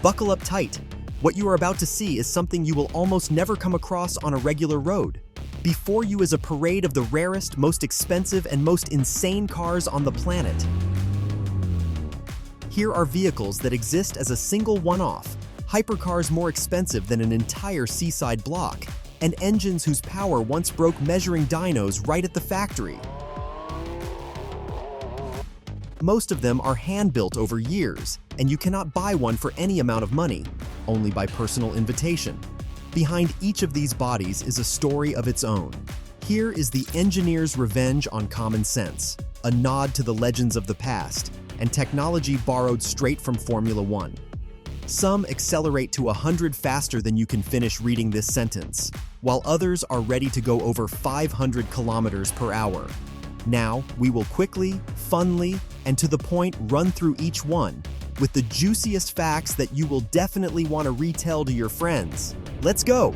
Buckle up tight. What you are about to see is something you will almost never come across on a regular road. Before you is a parade of the rarest, most expensive, and most insane cars on the planet. Here are vehicles that exist as a single one-off, hypercars more expensive than an entire seaside block, and engines whose power once broke measuring dynos right at the factory. Most of them are hand-built over years, and you cannot buy one for any amount of money, only by personal invitation. Behind each of these bodies is a story of its own. Here is the engineer's revenge on common sense, a nod to the legends of the past, and technology borrowed straight from Formula One. Some accelerate to 100 faster than you can finish reading this sentence, while others are ready to go over 500 kilometers per hour. Now, we will quickly, funly, and to the point run through each one, with the juiciest facts that you will definitely want to retell to your friends. Let's go!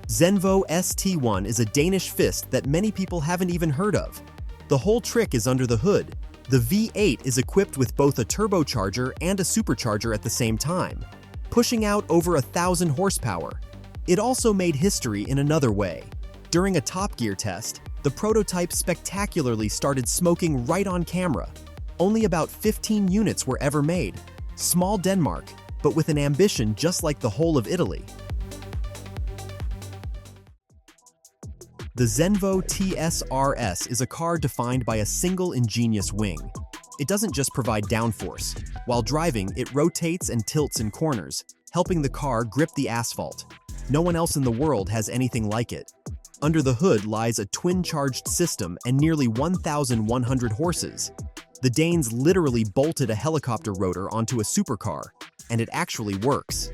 Zenvo ST1 is a Danish fist that many people haven't even heard of. The whole trick is under the hood. The V8 is equipped with both a turbocharger and a supercharger at the same time, pushing out over 1,000 horsepower. It also made history in another way. During a Top Gear test, the prototype spectacularly started smoking right on camera. Only about 15 units were ever made. Small Denmark, but with an ambition just like the whole of Italy. The Zenvo TSRS is a car defined by a single ingenious wing. It doesn't just provide downforce. While driving, it rotates and tilts in corners, helping the car grip the asphalt. No one else in the world has anything like it. Under the hood lies a twin-charged system and nearly 1,100 horses. The Danes literally bolted a helicopter rotor onto a supercar, and it actually works.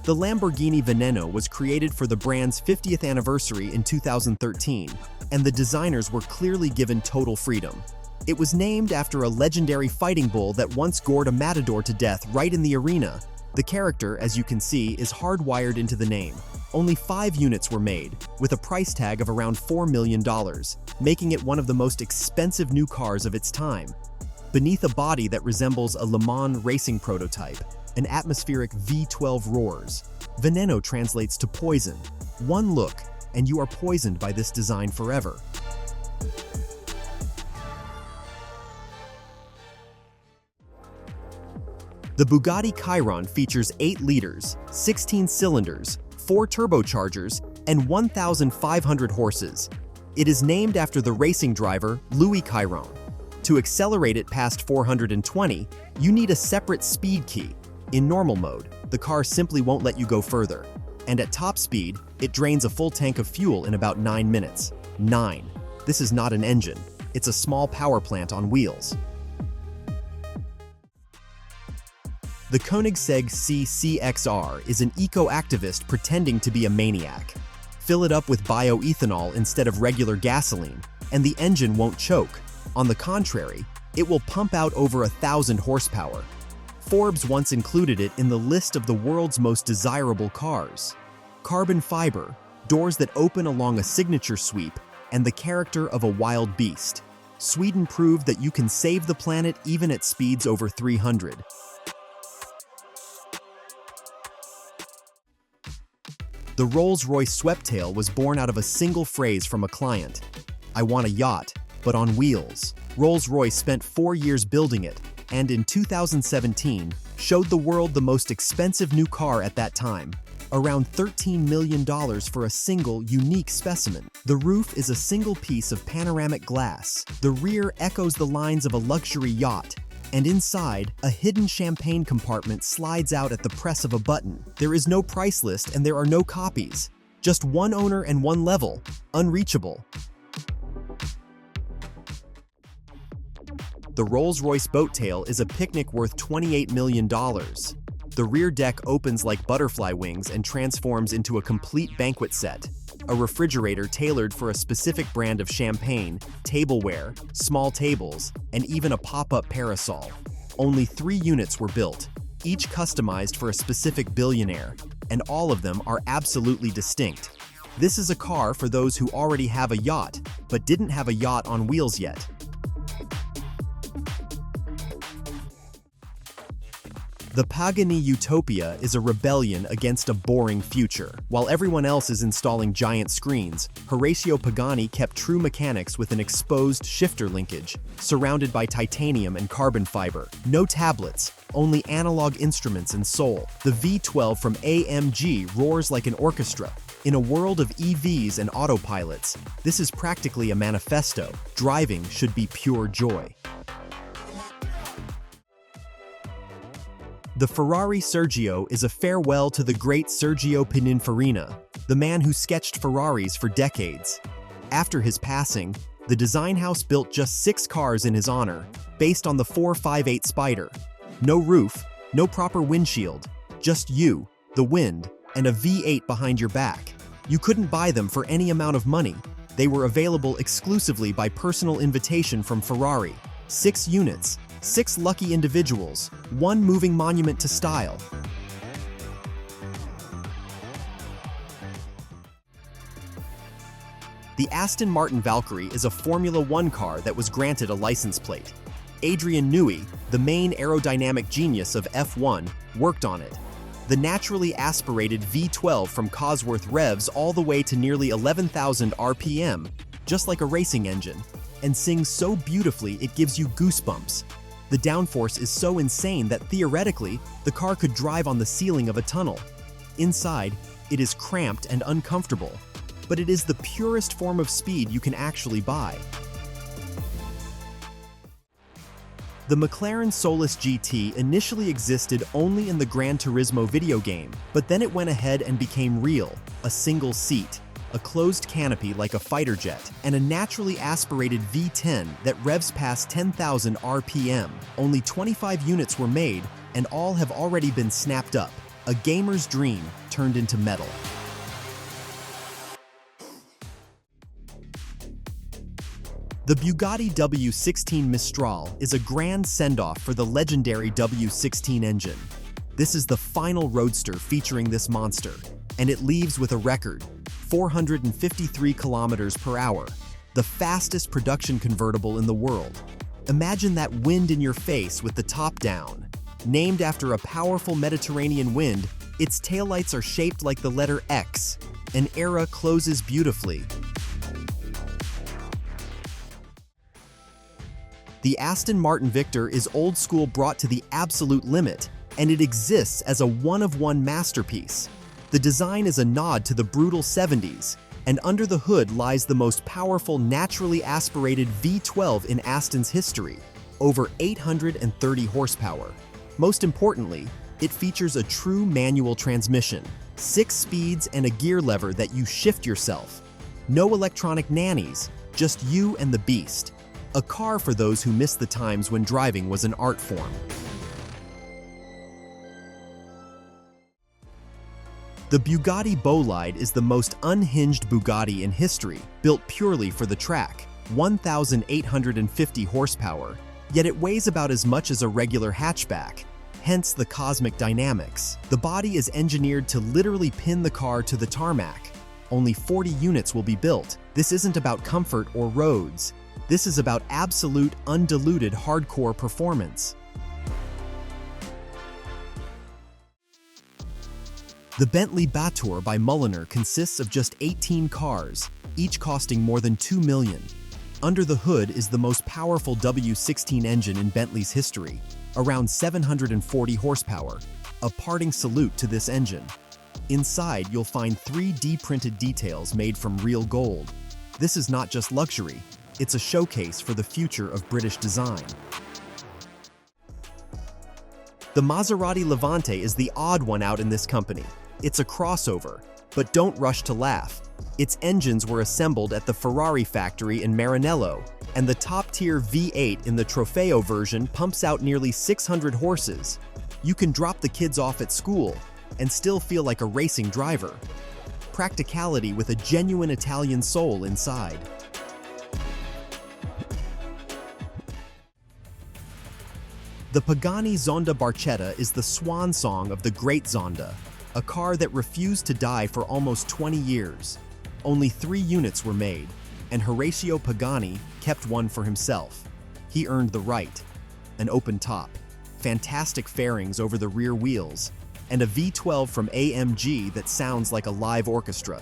The Lamborghini Veneno was created for the brand's 50th anniversary in 2013, and the designers were clearly given total freedom. It was named after a legendary fighting bull that once gored a matador to death right in the arena. The character, as you can see, is hardwired into the name. Only 5 units were made, with a price tag of around $4 million, making it one of the most expensive new cars of its time. Beneath a body that resembles a Le Mans racing prototype, an atmospheric V12 roars. Veneno translates to poison. One look, and you are poisoned by this design forever. The Bugatti Chiron features 8 liters, 16 cylinders, 4 turbochargers, and 1,500 horses. It is named after the racing driver Louis Chiron. To accelerate it past 420, you need a separate speed key. In normal mode, the car simply won't let you go further. And at top speed, it drains a full tank of fuel in about 9 minutes. 9. This is not an engine. It's a small power plant on wheels. The Koenigsegg CCXR is an eco-activist pretending to be a maniac. Fill it up with bioethanol instead of regular gasoline, and the engine won't choke. On the contrary, it will pump out over 1,000 horsepower. Forbes once included it in the list of the world's most desirable cars. Carbon fiber, doors that open along a signature sweep, and the character of a wild beast. Sweden proved that you can save the planet even at speeds over 300. The Rolls-Royce Speedtail was born out of a single phrase from a client. "I want a yacht, but on wheels." Rolls-Royce spent 4 years building it, and in 2017, showed the world the most expensive new car at that time, around $13 million for a single, unique specimen. The roof is a single piece of panoramic glass. The rear echoes the lines of a luxury yacht, and inside, a hidden champagne compartment slides out at the press of a button. There is no price list and there are no copies. Just one owner and one level, unreachable. The Rolls-Royce Boattail is a picnic worth $28 million. The rear deck opens like butterfly wings and transforms into a complete banquet set. A refrigerator tailored for a specific brand of champagne, tableware, small tables, and even a pop-up parasol. Only 3 units were built, each customized for a specific billionaire, and all of them are absolutely distinct. This is a car for those who already have a yacht, but didn't have a yacht on wheels yet. The Pagani Utopia is a rebellion against a boring future. While everyone else is installing giant screens, Horacio Pagani kept true mechanics with an exposed shifter linkage, surrounded by titanium and carbon fiber. No tablets, only analog instruments and soul. The V12 from AMG roars like an orchestra. In a world of EVs and autopilots, this is practically a manifesto. Driving should be pure joy. The Ferrari Sergio is a farewell to the great Sergio Pininfarina, the man who sketched Ferraris for decades. After his passing, the design house built just 6 cars in his honor, based on the 458 Spider. No roof, no proper windshield, just you, the wind, and a V8 behind your back. You couldn't buy them for any amount of money. They were available exclusively by personal invitation from Ferrari. 6 units. 6 lucky individuals, 1 moving monument to style. The Aston Martin Valkyrie is a Formula One car that was granted a license plate. Adrian Newey, the main aerodynamic genius of F1, worked on it. The naturally aspirated V12 from Cosworth revs all the way to nearly 11,000 RPM, just like a racing engine, and sings so beautifully it gives you goosebumps. The downforce is so insane that theoretically, the car could drive on the ceiling of a tunnel. Inside, it is cramped and uncomfortable, but it is the purest form of speed you can actually buy. The McLaren Solus GT initially existed only in the Gran Turismo video game, but then it went ahead and became real, a single seat, a closed canopy like a fighter jet, and a naturally aspirated V10 that revs past 10,000 RPM. Only 25 units were made, and all have already been snapped up. A gamer's dream turned into metal. The Bugatti W16 Mistral is a grand send-off for the legendary W16 engine. This is the final roadster featuring this monster, and it leaves with a record 453 kilometers per hour, the fastest production convertible in the world. Imagine that wind in your face with the top down. Named after a powerful Mediterranean wind, its taillights are shaped like the letter X. An era closes beautifully. The Aston Martin Victor is old school brought to the absolute limit, and it exists as a one-of-one masterpiece. The design is a nod to the brutal 70s, and under the hood lies the most powerful naturally aspirated V12 in Aston's history, over 830 horsepower. Most importantly, it features a true manual transmission, 6 speeds and a gear lever that you shift yourself. No electronic nannies, just you and the beast. A car for those who missed the times when driving was an art form. The Bugatti Bolide is the most unhinged Bugatti in history, built purely for the track, 1,850 horsepower, yet it weighs about as much as a regular hatchback, hence the cosmic dynamics. The body is engineered to literally pin the car to the tarmac. Only 40 units will be built. This isn't about comfort or roads. This is about absolute, undiluted hardcore performance. The Bentley Batur by Mulliner consists of just 18 cars, each costing more than $2 million. Under the hood is the most powerful W16 engine in Bentley's history, around 740 horsepower, a parting salute to this engine. Inside, you'll find 3D printed details made from real gold. This is not just luxury, it's a showcase for the future of British design. The Maserati Levante is the odd one out in this company. It's a crossover, but don't rush to laugh. Its engines were assembled at the Ferrari factory in Maranello, and the top-tier V8 in the Trofeo version pumps out nearly 600 horses. You can drop the kids off at school and still feel like a racing driver. Practicality with a genuine Italian soul inside. The Pagani Zonda Barchetta is the swan song of the great Zonda, a car that refused to die for almost 20 years. Only 3 units were made, and Horacio Pagani kept one for himself. He earned the right. An open top, fantastic fairings over the rear wheels, and a V12 from AMG that sounds like a live orchestra.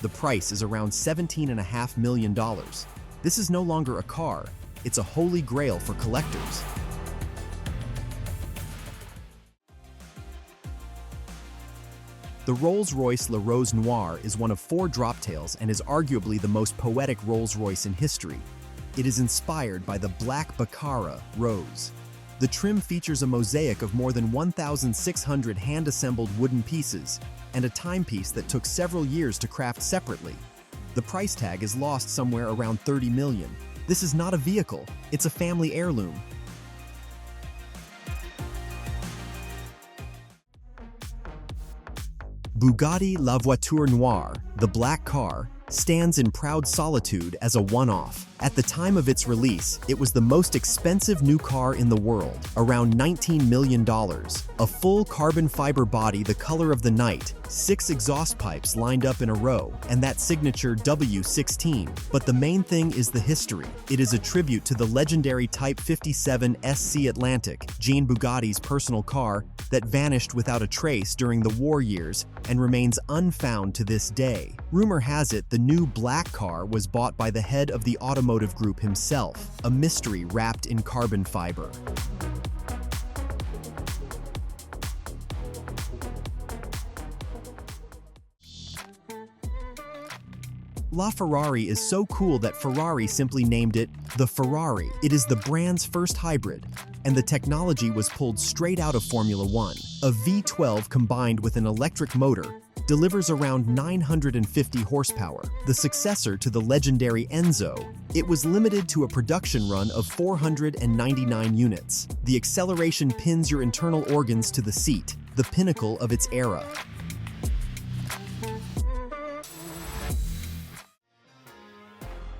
The price is around $17.5 million. This is no longer a car, it's a holy grail for collectors. The Rolls-Royce Le Rose Noir is one of 4 drop-tails and is arguably the most poetic Rolls-Royce in history. It is inspired by the black Baccarat rose. The trim features a mosaic of more than 1,600 hand-assembled wooden pieces and a timepiece that took several years to craft separately. The price tag is lost somewhere around $30 million. This is not a vehicle, it's a family heirloom. Bugatti La Voiture Noire, the black car, stands in proud solitude as a one-off. At the time of its release, it was the most expensive new car in the world, around $19 million. A full carbon fiber body the color of the night, 6 exhaust pipes lined up in a row, and that signature W16. But the main thing is the history. It is a tribute to the legendary Type 57 SC Atlantic, Jean Bugatti's personal car, that vanished without a trace during the war years and remains unfound to this day. Rumor has it the new black car was bought by the head of the automotive group himself, a mystery wrapped in carbon fiber. LaFerrari is so cool that Ferrari simply named it the Ferrari. It is the brand's first hybrid, and the technology was pulled straight out of Formula One. A V12 combined with an electric motor delivers around 950 horsepower. The successor to the legendary Enzo, it was limited to a production run of 499 units. The acceleration pins your internal organs to the seat, the pinnacle of its era.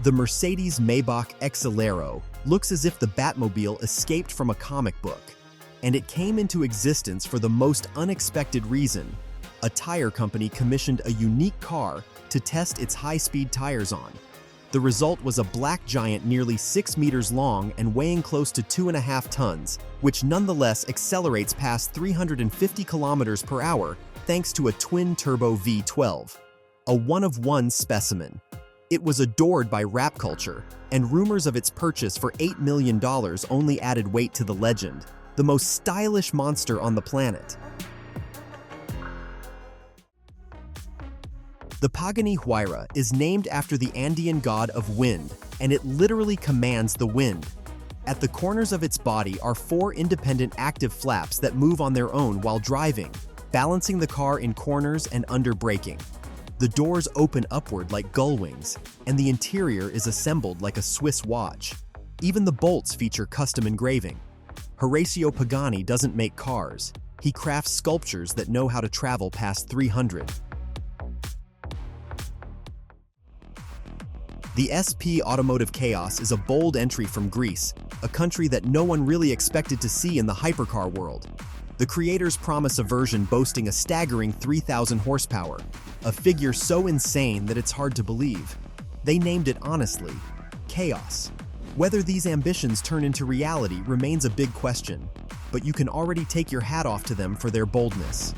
The Mercedes-Maybach Exelero looks as if the Batmobile escaped from a comic book, and it came into existence for the most unexpected reason. A tire company commissioned a unique car to test its high-speed tires on. The result was a black giant nearly 6 meters long and weighing close to 2.5 tons, which nonetheless accelerates past 350 kilometers per hour thanks to a twin-turbo V12. A one-of-one specimen. It was adored by rap culture, and rumors of its purchase for $8 million only added weight to the legend, the most stylish monster on the planet. The Pagani Huayra is named after the Andean god of wind, and it literally commands the wind. At the corners of its body are 4 independent active flaps that move on their own while driving, balancing the car in corners and under braking. The doors open upward like gull wings, and the interior is assembled like a Swiss watch. Even the bolts feature custom engraving. Horacio Pagani doesn't make cars. He crafts sculptures that know how to travel past 300. The SP Automotive Chaos is a bold entry from Greece, a country that no one really expected to see in the hypercar world. The creators promise a version boasting a staggering 3,000 horsepower, a figure so insane that it's hard to believe. They named it honestly, Chaos. Whether these ambitions turn into reality remains a big question, but you can already take your hat off to them for their boldness.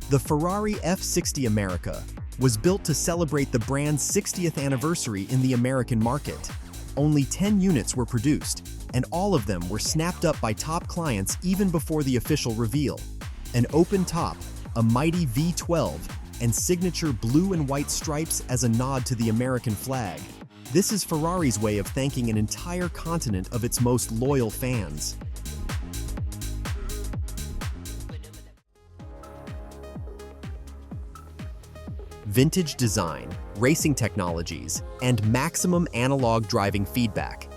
The Ferrari F60 America was built to celebrate the brand's 60th anniversary in the American market. Only 10 units were produced, and all of them were snapped up by top clients even before the official reveal. An open top, a mighty V12, and signature blue and white stripes as a nod to the American flag. This is Ferrari's way of thanking an entire continent of its most loyal fans. Vintage design, racing technologies, and maximum analog driving feedback.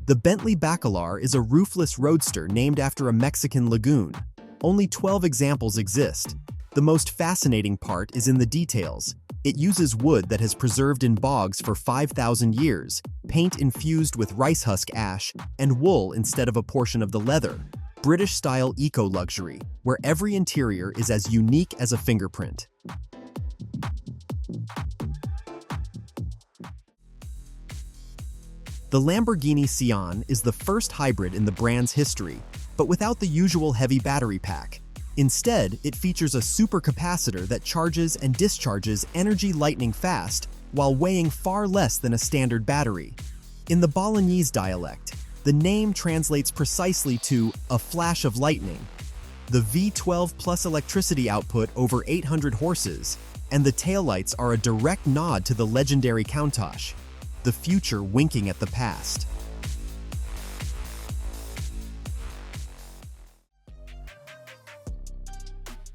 The Bentley Bacalar is a roofless roadster named after a Mexican lagoon. Only 12 examples exist. The most fascinating part is in the details. It uses wood that has preserved in bogs for 5,000 years, paint infused with rice husk ash, and wool instead of a portion of the leather. British-style eco-luxury, where every interior is as unique as a fingerprint. The Lamborghini Sián is the first hybrid in the brand's history, but without the usual heavy battery pack. Instead, it features a supercapacitor that charges and discharges energy lightning fast while weighing far less than a standard battery. In the Bolognese dialect, the name translates precisely to a flash of lightning. The V12 plus electricity output over 800 horses, and the taillights are a direct nod to the legendary Countach, the future winking at the past.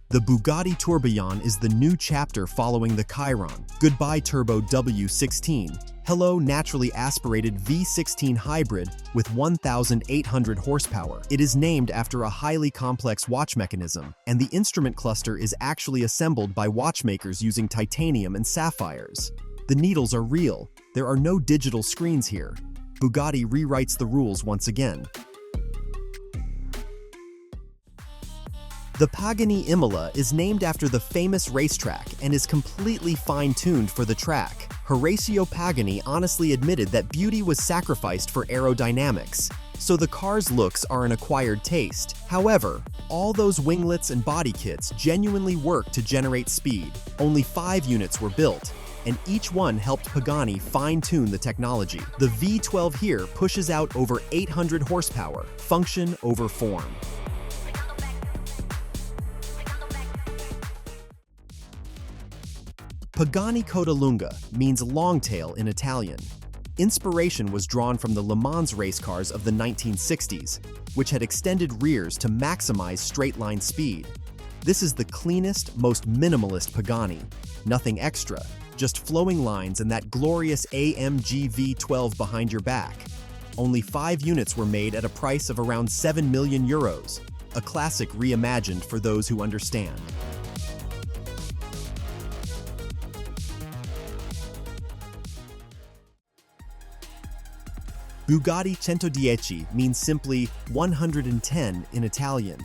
The Bugatti Tourbillon is the new chapter following the Chiron. Goodbye Turbo W16. Hello naturally aspirated V16 hybrid with 1,800 horsepower. It is named after a highly complex watch mechanism, and the instrument cluster is actually assembled by watchmakers using titanium and sapphires. The needles are real. There are no digital screens here. Bugatti rewrites the rules once again. The Pagani Imola is named after the famous racetrack and is completely fine-tuned for the track. Horacio Pagani honestly admitted that beauty was sacrificed for aerodynamics, so the car's looks are an acquired taste. However, all those winglets and body kits genuinely work to generate speed. Only 5 units were built, and each one helped Pagani fine-tune the technology. The V12 here pushes out over 800 horsepower, function over form. Pagani Codalunga means longtail in Italian. Inspiration was drawn from the Le Mans race cars of the 1960s, which had extended rears to maximize straight-line speed. This is the cleanest, most minimalist Pagani. Nothing extra, just flowing lines and that glorious AMG V12 behind your back. Only 5 units were made at a price of around 7 million euros, a classic reimagined for those who understand. Bugatti Centodieci means simply 110 in Italian.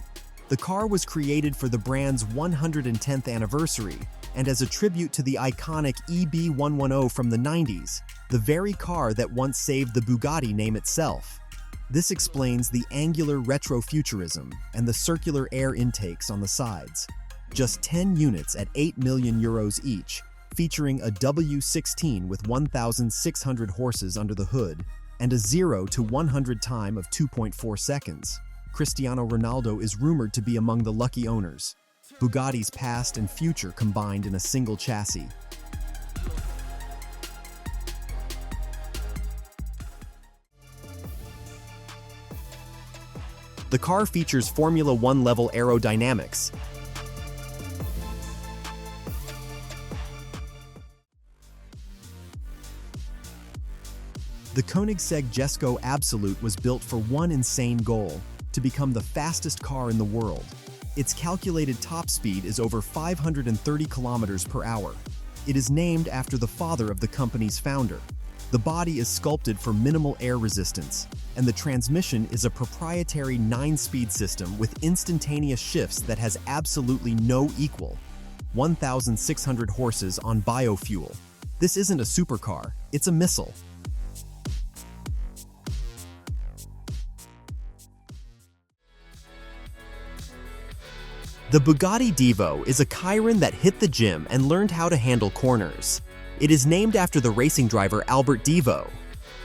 The car was created for the brand's 110th anniversary and as a tribute to the iconic EB110 from the 90s, the very car that once saved the Bugatti name itself. This explains the angular retrofuturism and the circular air intakes on the sides. Just 10 units at 8 million euros each, featuring a W16 with 1,600 horses under the hood, and a 0 to 100 time of 2.4 seconds. Cristiano Ronaldo is rumored to be among the lucky owners. Bugatti's past and future combined in a single chassis. The car features Formula One level aerodynamics, The Koenigsegg CC850 Absolute was built for one insane goal: to become the fastest car in the world. Its calculated top speed is over 530 kilometers per hour. It is named after the father of the company's founder. The body is sculpted for minimal air resistance, and the transmission is a proprietary 9-speed system with instantaneous shifts that has absolutely no equal. 1,600 horses on biofuel. This isn't a supercar, it's a missile. The Bugatti Divo is a Chiron that hit the gym and learned how to handle corners. It is named after the racing driver Albert Divo.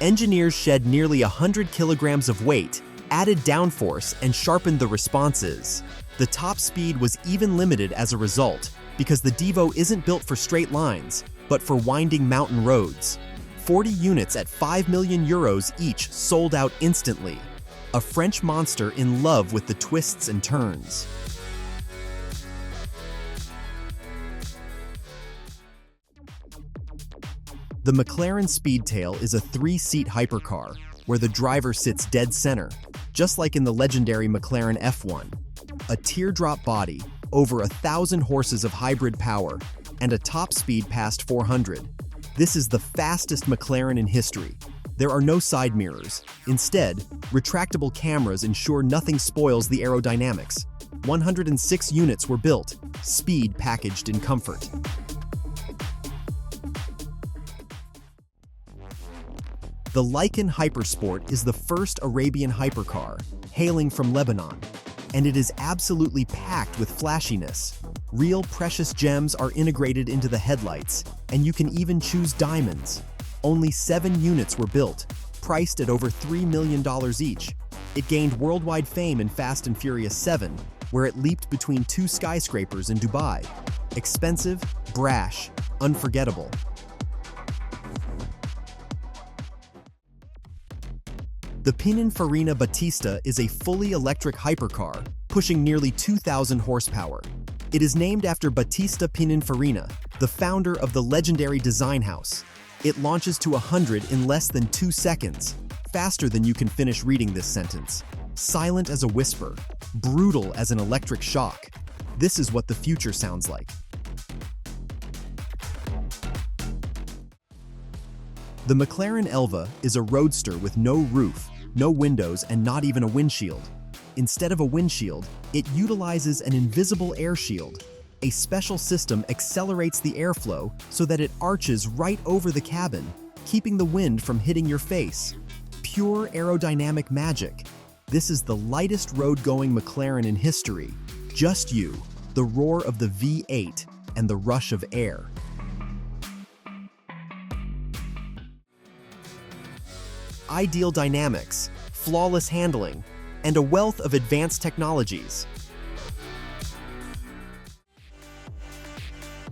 Engineers shed nearly 100 kilograms of weight, added downforce, and sharpened the responses. The top speed was even limited as a result, because the Divo isn't built for straight lines, but for winding mountain roads. 40 units at 5 million euros each sold out instantly. A French monster in love with the twists and turns. The McLaren Speedtail is a 3-seat hypercar, where the driver sits dead center, just like in the legendary McLaren F1. A teardrop body, over 1,000 horses of hybrid power, and a top speed past 400. This is the fastest McLaren in history. There are no side mirrors. Instead, retractable cameras ensure nothing spoils the aerodynamics. 106 units were built, speed packaged in comfort. The Lykan HyperSport is the first Arabian hypercar, hailing from Lebanon, and it is absolutely packed with flashiness. Real precious gems are integrated into the headlights, and you can even choose diamonds. Only 7 units were built, priced at over $3 million each. It gained worldwide fame in Fast and Furious 7, where it leaped between 2 skyscrapers in Dubai. Expensive, brash, unforgettable. The Pininfarina Battista is a fully electric hypercar, pushing nearly 2,000 horsepower. It is named after Battista Pininfarina, the founder of the legendary design house. It launches to 100 in less than 2 seconds, faster than you can finish reading this sentence. Silent as a whisper, brutal as an electric shock. This is what the future sounds like. The McLaren Elva is a roadster with no roof, no windows, and not even a windshield. Instead of a windshield, it utilizes an invisible air shield. A special system accelerates the airflow so that it arches right over the cabin, keeping the wind from hitting your face. Pure aerodynamic magic. This is the lightest road-going McLaren in history. Just you, the roar of the V8, and the rush of air. Ideal dynamics, flawless handling, and a wealth of advanced technologies.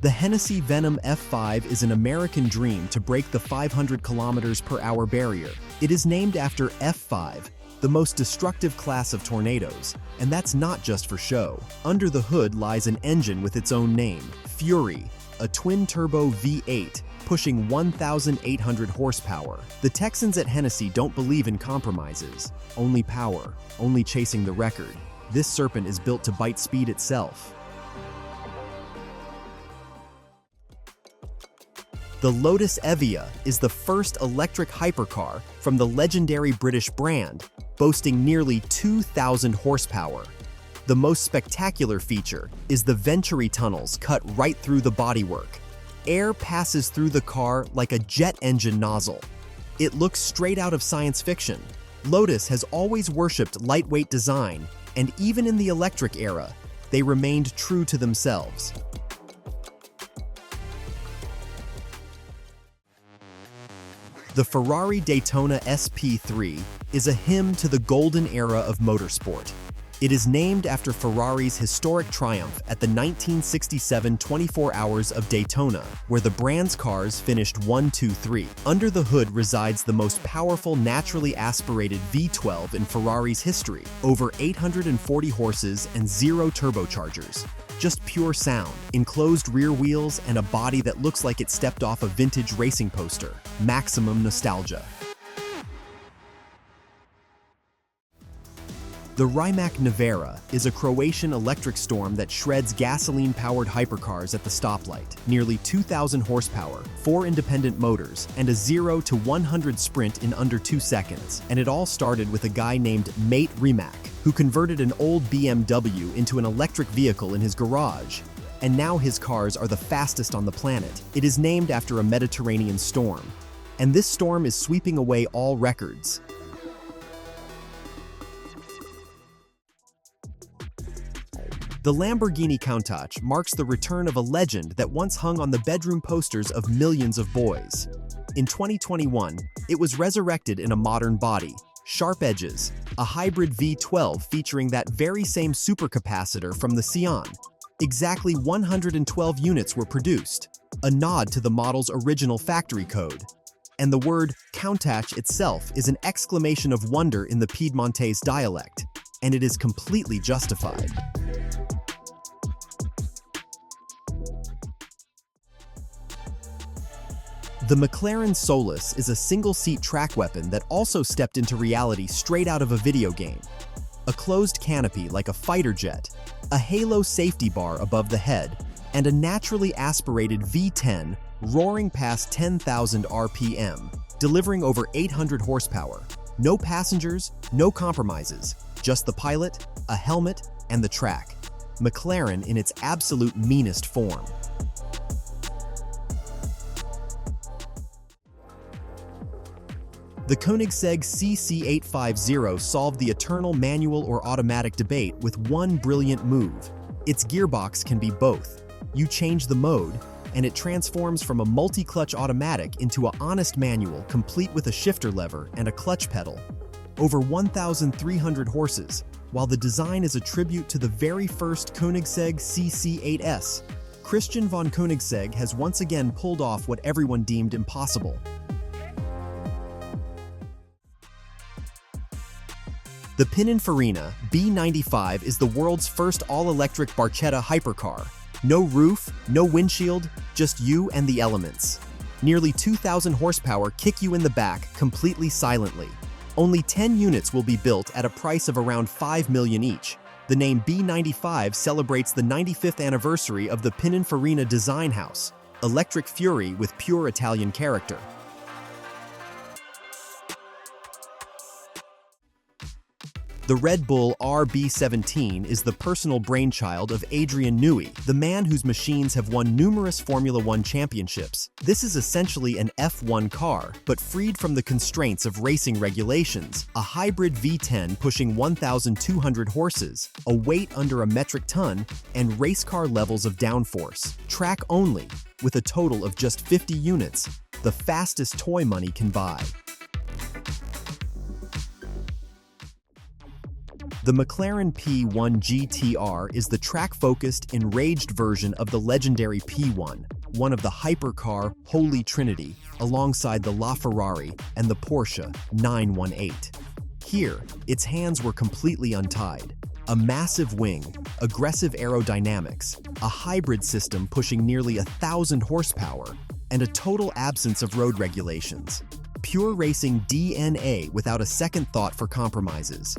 The Hennessey Venom F5 is an American dream to break the 500 km/h barrier. It is named after F5, the most destructive class of tornadoes, and that's not just for show. Under the hood lies an engine with its own name, Fury, a twin-turbo V8, pushing 1,800 horsepower. The Texans at Hennessey don't believe in compromises, only power, only chasing the record. This serpent is built to bite speed itself. The Lotus Evija is the first electric hypercar from the legendary British brand, boasting nearly 2,000 horsepower. The most spectacular feature is the Venturi tunnels cut right through the bodywork. Air passes through the car like a jet engine nozzle. It looks straight out of science fiction. Lotus has always worshipped lightweight design, and even in the electric era, they remained true to themselves. The Ferrari Daytona SP3 is a hymn to the golden era of motorsport. It is named after Ferrari's historic triumph at the 1967 24 Hours of Daytona, where the brand's cars finished 1, 2, 3. Under the hood resides the most powerful naturally aspirated V12 in Ferrari's history, over 840 horses and 0 turbochargers. Just pure sound, enclosed rear wheels, and a body that looks like it stepped off a vintage racing poster. Maximum nostalgia. The Rimac Nevera is a Croatian electric storm that shreds gasoline-powered hypercars at the stoplight. Nearly 2,000 horsepower, 4 independent motors, and a 0 to 100 sprint in under 2 seconds. And it all started with a guy named Mate Rimac, who converted an old BMW into an electric vehicle in his garage. And now his cars are the fastest on the planet. It is named after a Mediterranean storm. And this storm is sweeping away all records. The Lamborghini Countach marks the return of a legend that once hung on the bedroom posters of millions of boys. In 2021, it was resurrected in a modern body, sharp edges, a hybrid V12 featuring that very same supercapacitor from the Sián. Exactly 112 units were produced, a nod to the model's original factory code. And the word Countach itself is an exclamation of wonder in the Piedmontese dialect, and it is completely justified. The McLaren Solus is a single-seat track weapon that also stepped into reality straight out of a video game. A closed canopy like a fighter jet, a halo safety bar above the head, and a naturally aspirated V10 roaring past 10,000 RPM, delivering over 800 horsepower. No passengers, no compromises, just the pilot, a helmet, and the track. McLaren in its absolute meanest form. The Koenigsegg CC850 solved the eternal manual or automatic debate with one brilliant move. Its gearbox can be both. You change the mode, and it transforms from a multi-clutch automatic into an honest manual complete with a shifter lever and a clutch pedal. Over 1,300 horses, while the design is a tribute to the very first Koenigsegg CC8S. Christian von Koenigsegg has once again pulled off what everyone deemed impossible. The Pininfarina B95 is the world's first all-electric Barchetta hypercar. No roof, no windshield, just you and the elements. Nearly 2,000 horsepower kick you in the back completely silently. Only 10 units will be built at a price of around $5 million each. The name B95 celebrates the 95th anniversary of the Pininfarina design house, electric fury with pure Italian character. The Red Bull RB17 is the personal brainchild of Adrian Newey, the man whose machines have won numerous Formula One championships. This is essentially an F1 car, but freed from the constraints of racing regulations, a hybrid V10 pushing 1,200 horses, a weight under a metric ton, and race car levels of downforce. Track only, with a total of just 50 units, the fastest toy money can buy. The McLaren P1 GTR is the track-focused, enraged version of the legendary P1, one of the hypercar Holy Trinity, alongside the LaFerrari and the Porsche 918. Here, its hands were completely untied. A massive wing, aggressive aerodynamics, a hybrid system pushing nearly 1,000 horsepower, and a total absence of road regulations. Pure racing DNA without a second thought for compromises.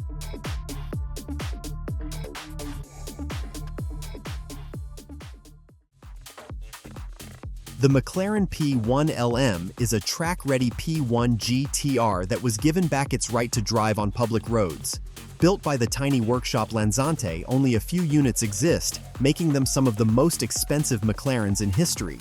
The McLaren P1 LM is a track-ready P1 GTR that was given back its right to drive on public roads. Built by the tiny workshop Lanzante, only a few units exist, making them some of the most expensive McLarens in history.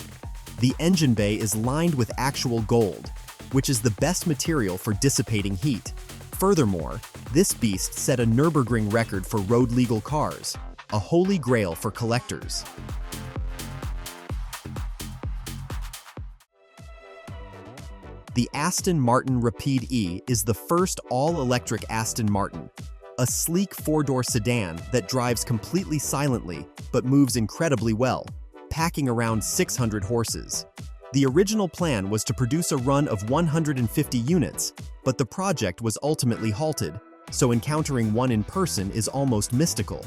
The engine bay is lined with actual gold, which is the best material for dissipating heat. Furthermore, this beast set a Nürburgring record for road-legal cars, a holy grail for collectors. The Aston Martin Rapide E is the first all-electric Aston Martin, a sleek four-door sedan that drives completely silently but moves incredibly well, packing around 600 horses. The original plan was to produce a run of 150 units, but the project was ultimately halted, so encountering one in person is almost mystical.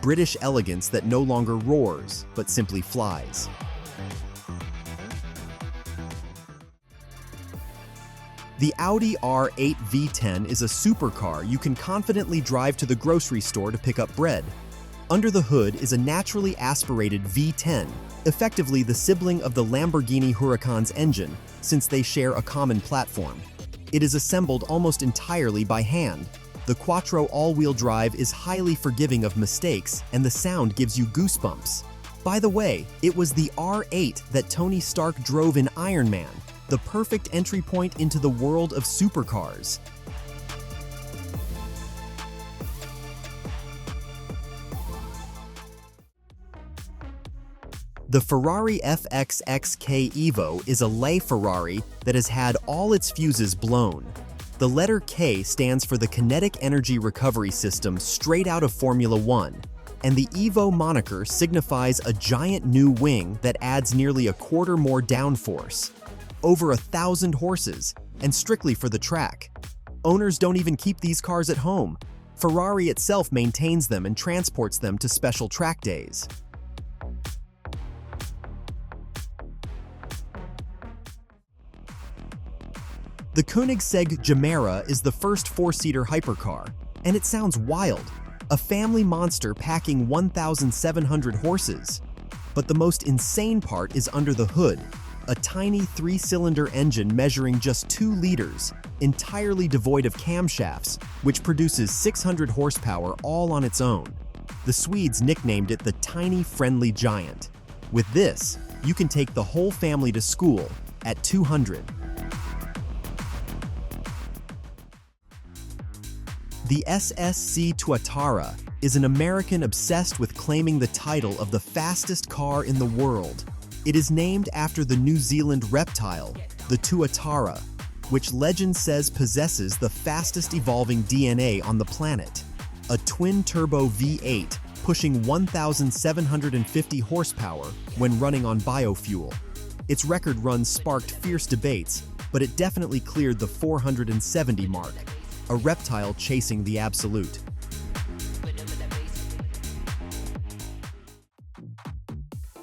British elegance that no longer roars, but simply flies. The Audi R8 V10 is a supercar you can confidently drive to the grocery store to pick up bread. Under the hood is a naturally aspirated V10, effectively the sibling of the Lamborghini Huracan's engine, since they share a common platform. It is assembled almost entirely by hand. The Quattro all-wheel drive is highly forgiving of mistakes, and the sound gives you goosebumps. By the way, it was the R8 that Tony Stark drove in Iron Man, the perfect entry point into the world of supercars. The Ferrari F60 Evo is a LaFerrari that has had all its fuses blown. The letter K stands for the Kinetic Energy Recovery System straight out of Formula One, and the Evo moniker signifies a giant new wing that adds nearly a quarter more downforce. Over 1,000 horses, and strictly for the track. Owners don't even keep these cars at home. Ferrari itself maintains them and transports them to special track days. The Koenigsegg Chimera is the first four-seater hypercar, and it sounds wild. A family monster packing 1,700 horses. But the most insane part is under the hood. A tiny three-cylinder engine measuring just 2 liters, entirely devoid of camshafts, which produces 600 horsepower all on its own. The Swedes nicknamed it the Tiny Friendly Giant. With this, you can take the whole family to school at 200. The SSC Tuatara is an American obsessed with claiming the title of the fastest car in the world. It is named after the New Zealand reptile, the Tuatara, which legend says possesses the fastest evolving DNA on the planet. A twin-turbo V8 pushing 1,750 horsepower when running on biofuel. Its record run sparked fierce debates, but it definitely cleared the 470 mark. A reptile chasing the absolute.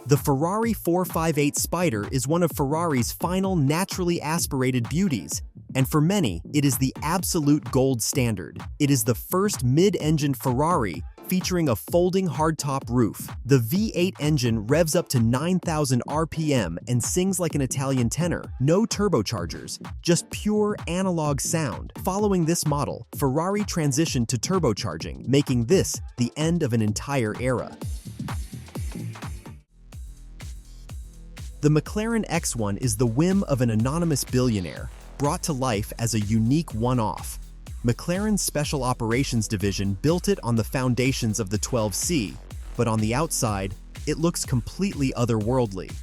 The Ferrari 458 Spider is one of Ferrari's final naturally aspirated beauties, and for many, it is the absolute gold standard. It is the first mid-engined Ferrari featuring a folding hardtop roof. The V8 engine revs up to 9,000 RPM and sings like an Italian tenor. No turbochargers, just pure analog sound. Following this model, Ferrari transitioned to turbocharging, making this the end of an entire era. The McLaren X1 is the whim of an anonymous billionaire, brought to life as a unique one-off. McLaren's Special Operations Division built it on the foundations of the 12C, but on the outside, it looks completely otherworldly.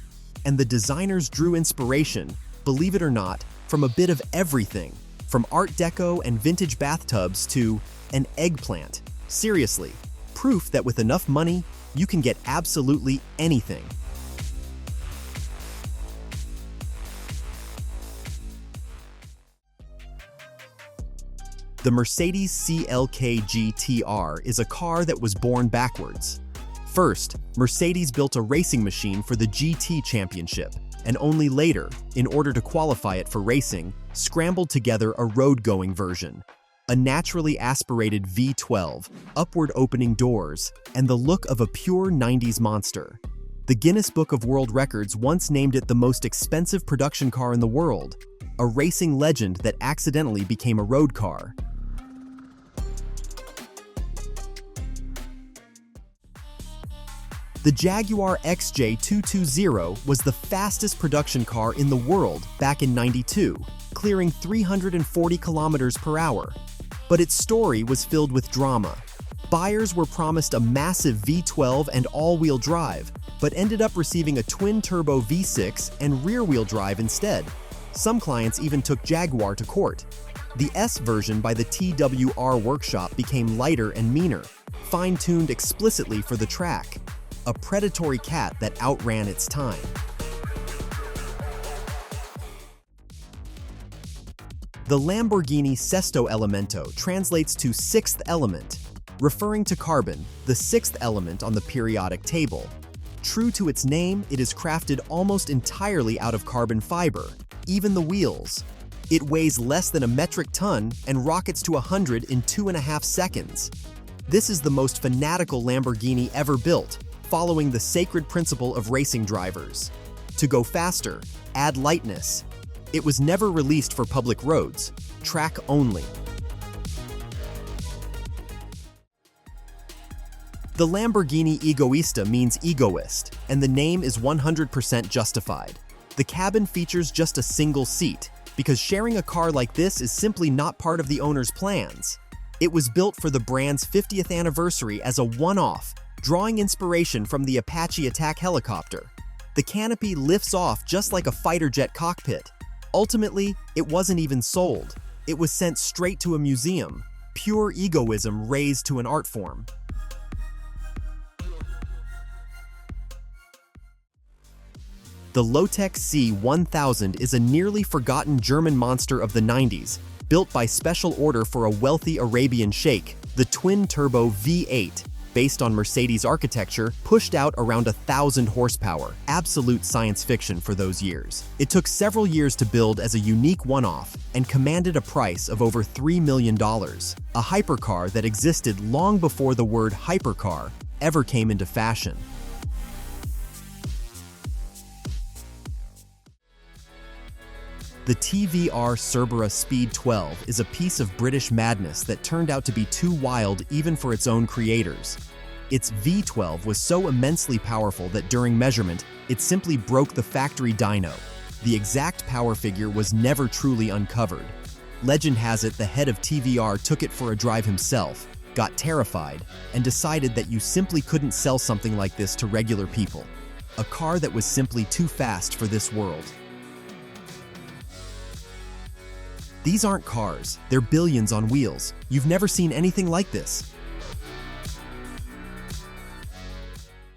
And the designers drew inspiration, believe it or not, from a bit of everything, from Art Deco and vintage bathtubs to an eggplant. Seriously, proof that with enough money, you can get absolutely anything. The Mercedes CLK GTR is a car that was born backwards. First, Mercedes built a racing machine for the GT Championship, and only later, in order to qualify it for racing, scrambled together a road-going version. A naturally aspirated V12, upward opening doors, and the look of a pure 90s monster. The Guinness Book of World Records once named it the most expensive production car in the world, a racing legend that accidentally became a road car. The Jaguar XJ220 was the fastest production car in the world back in '92, clearing 340 kilometers per hour. But its story was filled with drama. Buyers were promised a massive V12 and all-wheel drive, but ended up receiving a twin-turbo V6 and rear-wheel drive instead. Some clients even took Jaguar to court. The S version by the TWR workshop became lighter and meaner, fine-tuned explicitly for the track. A predatory cat that outran its time. The Lamborghini Sesto Elemento translates to sixth element, referring to carbon, the sixth element on the periodic table. True to its name, it is crafted almost entirely out of carbon fiber, even the wheels. It weighs less than a metric ton and rockets to 100 in 2.5 seconds. This is the most fanatical Lamborghini ever built, following the sacred principle of racing drivers. To go faster, add lightness. It was never released for public roads, track only. The Lamborghini Egoista means egoist, and the name is 100% justified. The cabin features just a single seat, because sharing a car like this is simply not part of the owner's plans. It was built for the brand's 50th anniversary as a one-off, drawing inspiration from the Apache attack helicopter. The canopy lifts off just like a fighter jet cockpit. Ultimately, it wasn't even sold. It was sent straight to a museum. Pure egoism raised to an art form. The Lotus C1000 is a nearly forgotten German monster of the 90s, built by special order for a wealthy Arabian sheikh. The twin-turbo V8, based on Mercedes architecture, pushed out around 1,000 horsepower, absolute science fiction for those years. It took several years to build as a unique one-off and commanded a price of over $3 million, a hypercar that existed long before the word hypercar ever came into fashion. The TVR Cerbera Speed 12 is a piece of British madness that turned out to be too wild even for its own creators. Its V12 was so immensely powerful that during measurement, it simply broke the factory dyno. The exact power figure was never truly uncovered. Legend has it the head of TVR took it for a drive himself, got terrified, and decided that you simply couldn't sell something like this to regular people. A car that was simply too fast for this world. These aren't cars, they're billions on wheels. You've never seen anything like this.